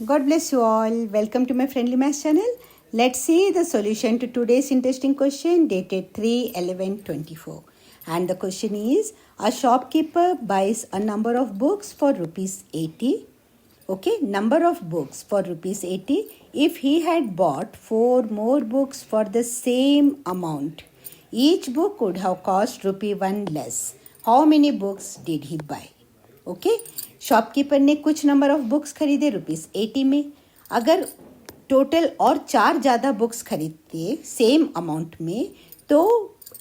God bless you all. Welcome to my friendly maths channel. Let's see the solution to today's interesting question dated 3/11/24. And the question is, a shopkeeper buys a number of books for rupees 80. Okay, number of books for rupees 80. If he had bought 4 more books for the same amount, each book would have cost rupee 1 less. How many books did he buy? Okay, shopkeeper ने कुछ number of books खरीदे rupees 80 में. अगर total और 4 ज़्यादा books खरीदते same amount में तो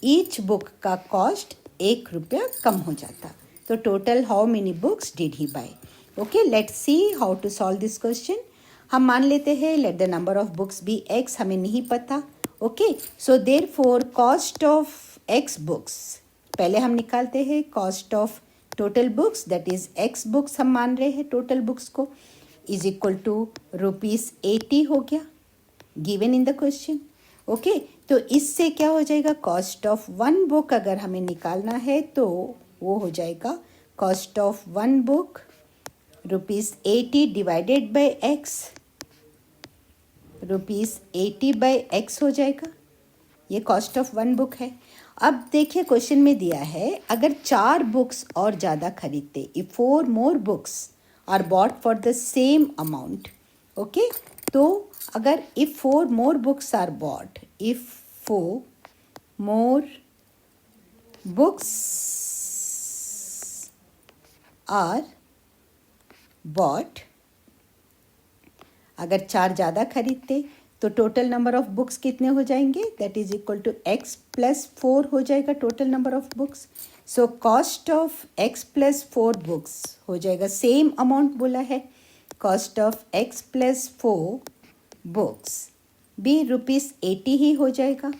ईच बुक का कॉस्ट 1 रुपया कम हो जाता. तो total how many books did he buy. Okay, let's see how to solve this question. हम मान लेते हैं let the number of books be x. हमें नहीं पता. Okay, so therefore cost of x books पहले हम निकालते हैं. Cost of total books that is x books हम मान रहे हैं टोटल बुक्स को इज इक्वल टू रुपीस 80 हो गया given in the question. Okay, तो इससे क्या हो जाएगा, कॉस्ट ऑफ 1 बुक अगर हमें निकालना है तो वो हो जाएगा cost of 1 book rupees 80 divided by x. Rupees 80 by x हो जाएगा. ये कॉस्ट ऑफ 1 बुक है. अब देखिए क्वेश्चन में दिया है अगर 4 बुक्स और ज़्यादा खरीदते, if 4 more books are bought for the same amount. Okay, तो अगर if 4 more books are bought, if 4 more books are bought, अगर 4 ज़्यादा खरीदते तो टोटल नंबर ऑफ बुक्स कितने हो जाएंगे, that is equal to x plus 4 हो जाएगा total number of books. So cost of x plus 4 books हो जाएगा सेम अमाउंट बोला है. Cost of x plus 4 books भी रुपीस 80 ही हो जाएगा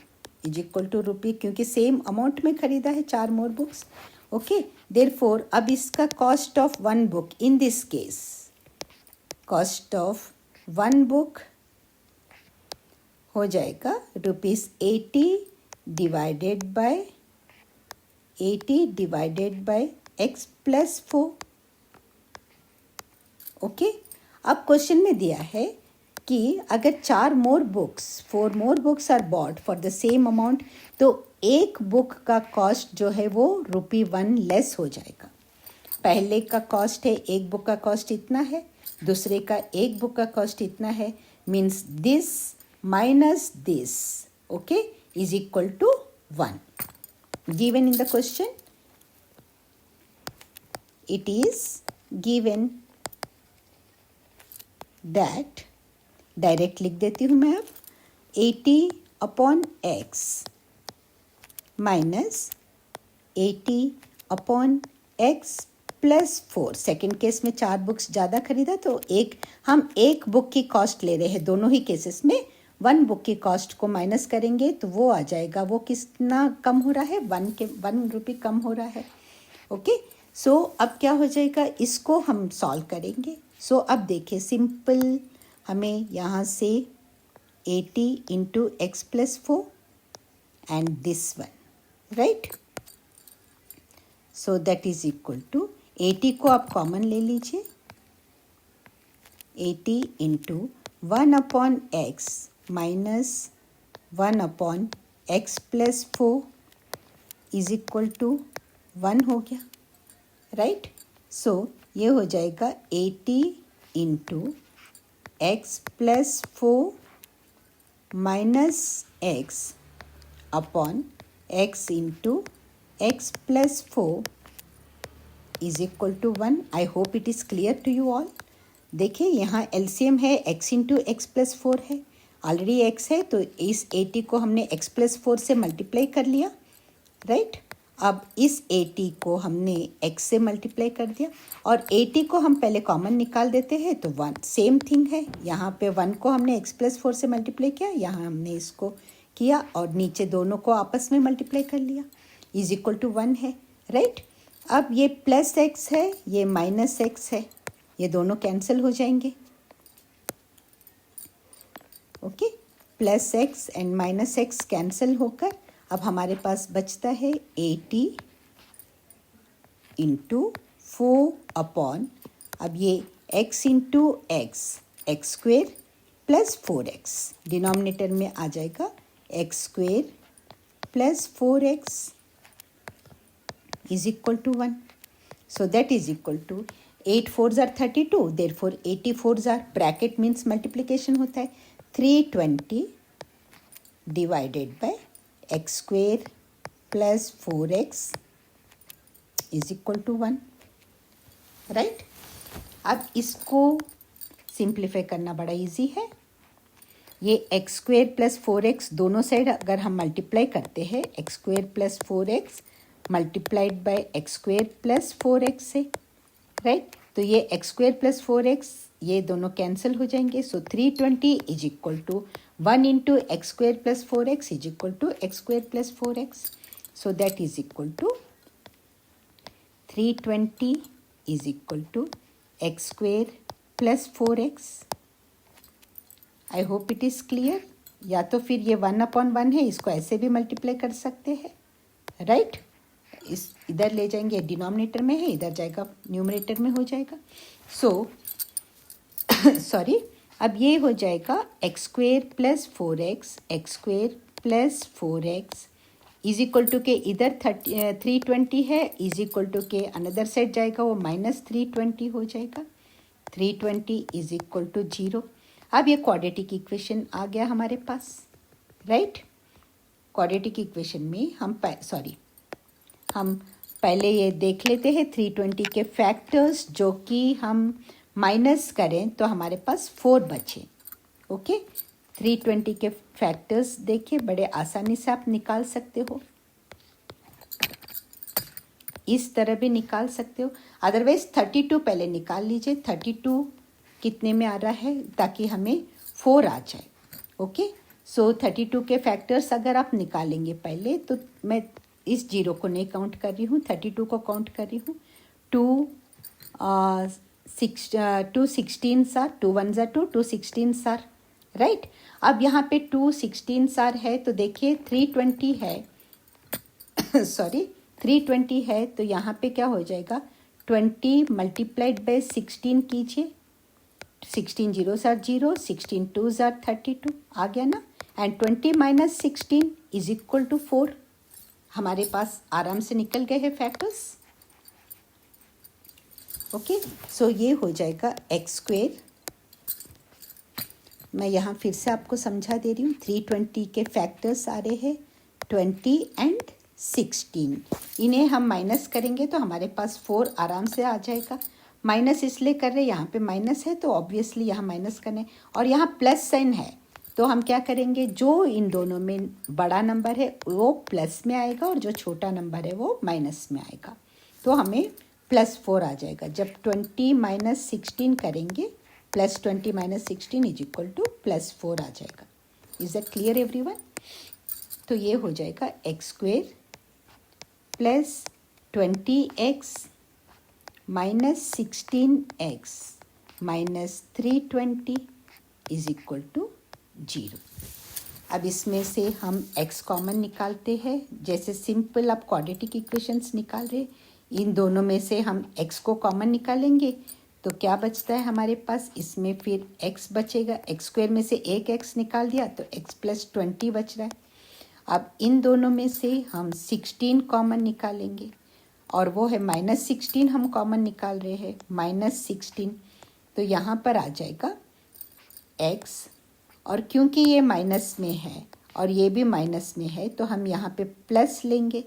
इज इक्वल टू रुपी, क्योंकि सेम अमाउंट में खरीदा है 4 मोर बुक्स. ओके, देयरफॉर अब इसका cost of 1 book in this case, cost of 1 book हो जाएगा rupees 80 divided by x plus 4. Okay, अब क्वेश्चन में दिया है कि अगर 4 more books 4 more books are bought for the same amount तो एक बुक का कॉस्ट जो है वो रुपी 1 लेस हो जाएगा. पहले का कॉस्ट है, एक बुक का कॉस्ट इतना है, दूसरे का एक बुक का कॉस्ट इतना है, means this minus this, okay, is equal to 1. Given in the question, it is given that, direct लिख देती हूँ मैं अब, 80 upon x minus 80 upon x plus 4. Second case में 4 बुक्स ज़्यादा खरीदा तो हम एक बुक की कॉस्ट ले रहे हैं. दोनों ही केसेस में 1 बुक की कॉस्ट को माइनस करेंगे तो वो आ जाएगा, वो कितना कम हो रहा है, 1 रुपये कम हो रहा है. ओके, सो अब क्या हो जाएगा, इसको हम सॉल्व करेंगे. सो अब देखिए सिंपल, हमें यहाँ से 80 into x plus 4 and this one, right. So that is equal to 80 को आप कॉमन ले लीजिए. 80 into 1 upon x minus 1 upon x plus 4 is equal to 1 हो गया, राइट. सो ये हो जाएगा 80 into x plus 4 minus x upon x into x plus 4 is equal to 1. I hope it is clear to you all. देखिए यहाँ LCM है, x into x plus 4 है, already x है तो इस 80 को हमने x प्लस 4 से मल्टीप्लाई कर लिया, राइट. अब इस 80 को हमने x से मल्टीप्लाई कर दिया और 80 को हम पहले कॉमन निकाल देते हैं तो 1 सेम थिंग है. यहाँ पे 1 को हमने x प्लस 4 से मल्टीप्लाई किया, यहाँ हमने इसको किया और नीचे दोनों को आपस में मल्टीप्लाई कर लिया, इज इक्वल टू 1 है, राइट. अब ये प्लस x है, ये माइनस x है, ये दोनों कैंसिल हो जाएंगे. Okay, plus x and minus x cancel होकर अब हमारे पास बचता है 80 इंटू 4 अपॉन, अब ये x into x x square plus 4x, denominator में आ जाएगा x square plus 4x is equal to 1. So that is equal to 8 4s are 32, therefore 84s are, bracket means multiplication होता है, 320 divided by x square plus 4x is equal to 1, right? अब इसको simplify करना बड़ा easy है. ये x square plus 4x दोनों side अगर हम मल्टीप्लाई करते हैं, x square plus 4x multiplied by x square plus 4x से, राइट? तो ये एक्स स्क्वेयर प्लस 4x ये दोनों कैंसिल हो जाएंगे. So 320 is equal to 1 into x square plus 4x is equal to x square plus 4x. So that is equal to 320 is equal to x square plus 4x. I hope it is clear. या तो फिर ये 1/1 है, इसको ऐसे भी multiply कर सकते हैं, राइट? इस इधर ले जाएंगे, डिनोमिनेटर में है, इधर जाएगा न्यूमरेटर में हो जाएगा. सो सॉरी, अब ये हो जाएगा x square plus 4x, x square plus 4x is equal to के इधर 320 है, इज इक्वल टू के अनदर साइड जाएगा वो माइनस 320 हो जाएगा. 320 इज इक्वल टू 0. अब ये क्वाड्रेटिक इक्वेशन आ गया हमारे पास, राइट? क्वाड्रेटिक इक्वेशन में हम पहले ये देख लेते हैं 320 के फैक्टर्स, जो कि हम माइनस करें तो हमारे पास 4 बचे. ओके, 320 के फैक्टर्स देखिए, बड़े आसानी से आप निकाल सकते हो. इस तरह भी निकाल सकते हो, अदरवाइज 32 पहले निकाल लीजिए. 32 कितने में आ रहा है, ताकि हमें 4 आ जाए. ओके, सो 32 के फैक्टर्स अगर आप निकालेंगे पहले, तो मैं इस जीरो को नहीं काउंट कर रही हूँ, 32 को काउंट कर रही हूँ. 2 16 are, 2 1s are 2, 2 16s are, right? अब यहाँ पे 2 16s आर है, तो देखिए 320 है सॉरी 320 है, तो यहाँ पे क्या हो जाएगा, 20 मल्टीप्लाइड बाय 16 कीजिए. 16 zeros are 0, 16 2s are 32, आ गया ना? And 20 minus 16 is equal to 4. हमारे पास आराम से निकल गए हैं फैक्टर्स. ओके, सो ये हो जाएगा एक्स स्क्वेयर. मैं यहाँ फिर से आपको समझा दे रही हूँ. 320 के फैक्टर्स आ रहे हैं 20 एंड 16. इन्हें हम माइनस करेंगे तो हमारे पास 4 आराम से आ जाएगा. माइनस इसलिए कर रहे, यहाँ पे माइनस है तो ऑब्वियसली यहाँ माइनस करने, और यहाँ प्लस साइन है, तो हम क्या करेंगे, जो इन दोनों में बड़ा नंबर है वो प्लस में आएगा और जो छोटा नंबर है वो माइनस में आएगा. तो हमें +4 आ जाएगा. जब 20 माइनस 16 करेंगे, plus 20 minus 16 is equal to +4 आ जाएगा. Is that clear everyone? तो ये हो जाएगा x square plus 20x minus 16x minus 320 is equal to 0. अब इसमें से हम x कॉमन निकालते हैं. जैसे सिंपल आप क्वाड्रेटिक इक्वेशंस निकाल रहे, इन दोनों में से हम x को कॉमन निकालेंगे तो क्या बचता है हमारे पास, इसमें फिर x बचेगा. एक्स स्क्वेयर में से एक x निकाल दिया तो x प्लस 20 बच रहा है. अब इन दोनों में से हम 16 कॉमन निकालेंगे, और वो है माइनस 16 हम कॉमन निकाल रहे हैं, माइनस 16. तो यहाँ पर आ जाएगा x, और क्योंकि ये माइनस में है और ये भी माइनस में है तो हम यहाँ पे प्लस लेंगे.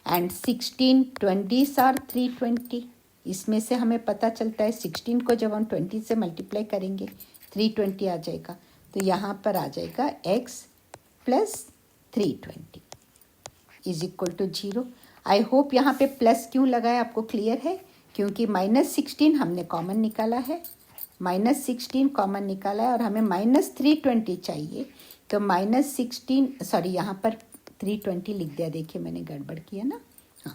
And 16 20s are 320. इसमें से हमें पता चलता है 16 को जब हम 20 से मल्टीप्लाई करेंगे 320 आ जाएगा. तो यहाँ पर आ जाएगा x plus 320 is equal to 0. I hope यहाँ पे प्लस क्यों लगाया आपको क्लियर है, क्योंकि माइनस 16 हमने कॉमन निकाला है, माइनस 16 कॉमन निकाला है और हमें माइनस 320 चाहिए. तो माइनस 16 सॉरी यहाँ पर 320 लिख दिया, देखिए मैंने गड़बड़ किया ना. हाँ,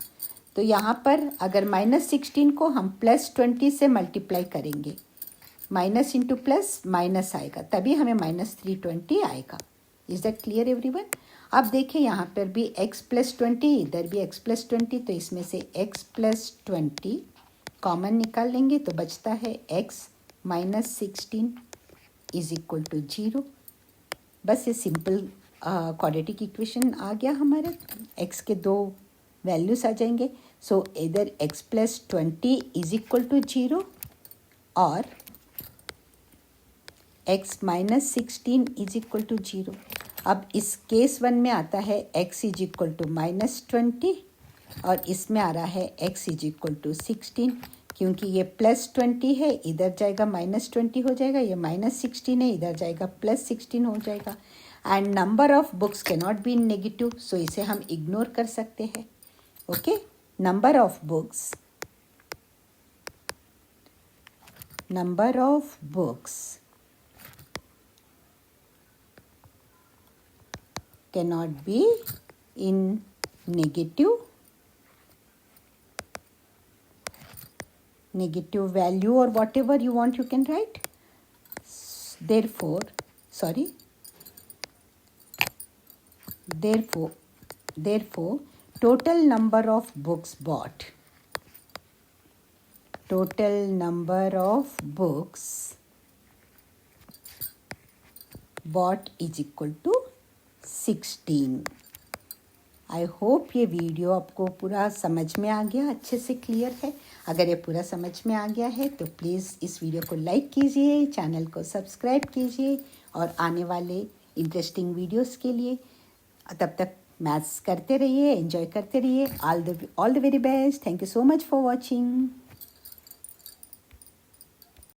तो यहाँ पर अगर माइनस 16 को हम प्लस 20 से मल्टीप्लाई करेंगे, माइनस इंटू प्लस माइनस आएगा, तभी हमें माइनस 320 आएगा. Is that clear everyone? अब देखिए यहाँ पर भी x प्लस 20, इधर भी x प्लस 20, तो इसमें से x प्लस 20 कॉमन निकाल लेंगे तो बचता है x minus 16. Is equal to 0। बस ये सिंपल क्वाड्रेटिक इक्वेशन आ गया हमारा। x के दो वैल्यूज आ जाएंगे। सो इधर x plus 20 is equal to 0 और x minus 16 is equal to 0। अब इस केस 1 में आता है x is equal to minus 20 और इसमें आ रहा है x इज इक्वल टू 16। क्योंकि ये प्लस 20 है, इधर जाएगा माइनस 20 हो जाएगा, ये माइनस 16 है, इधर जाएगा प्लस 16 हो जाएगा। And number of books can not be in negative, so इसे हम इग्नोर कर सकते हैं। Okay, number of books cannot be in negative value or whatever you want you can write. Therefore total number of books bought is equal to 16। I hope ये video आपको पूरा समझ में आ गया, अच्छे से क्लियर है। अगर ये पूरा समझ में आ गया है तो प्लीज़ इस वीडियो को लाइक कीजिए, चैनल को सब्सक्राइब कीजिए और आने वाले इंटरेस्टिंग वीडियोस के लिए तब तक मैथ्स करते रहिए, एंजॉय करते रहिए। All the very best. Thank you so much for watching.